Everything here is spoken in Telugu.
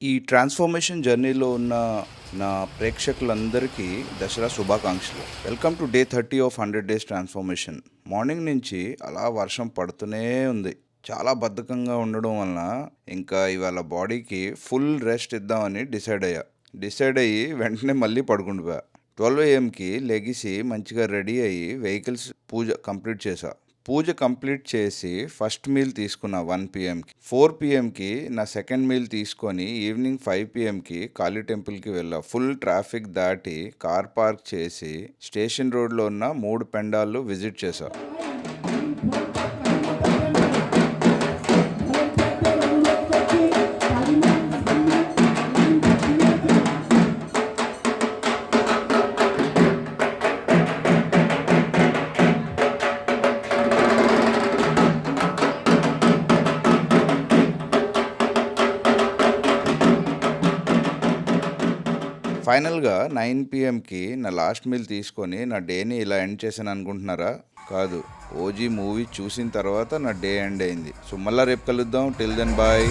ఈ ట్రాన్స్ఫర్మేషన్ జర్నీలో ఉన్న నా ప్రేక్షకులందరికీ దసరా శుభాకాంక్షలు. Welcome to day 30 of 100 days transformation. Morning నుంచి అలా వర్షం పడుతూనే ఉంది. చాలా బద్ధకంగా ఉండడం వలన ఇంకా ఇవాళ బాడీకి ఫుల్ రెస్ట్ ఇద్దామని డిసైడ్ అయ్యి వెంటనే మళ్ళీ పడుకుండిపోయా. 12 AM లెగిసి మంచిగా రెడీ అయ్యి వెహికల్స్ పూజ కంప్లీట్ చేశా. పూజ కంప్లీట్ చేసి ఫస్ట్ మీల్ తీసుకున్నా 1 PMకి. 4 PMకి నా సెకండ్ మీల్ తీసుకొని ఈవినింగ్ 5 PMకి కాళీ టెంపుల్కి వెళ్ళా. ఫుల్ ట్రాఫిక్ దాటి కార్ పార్క్ చేసి స్టేషన్ రోడ్లో ఉన్న 3 పెండాలు విజిట్ చేశా. ఫైనల్గా 9 PMకి నా లాస్ట్ మీల్ తీసుకొని నా డేని ఇలా ఎండ్ చేశాను అనుకుంటున్నారా? కాదు, ఓజీ మూవీ చూసిన తర్వాత నా డే ఎండ్ అయింది. సో మళ్ళీ రేపు కలుద్దాం. Till then bye.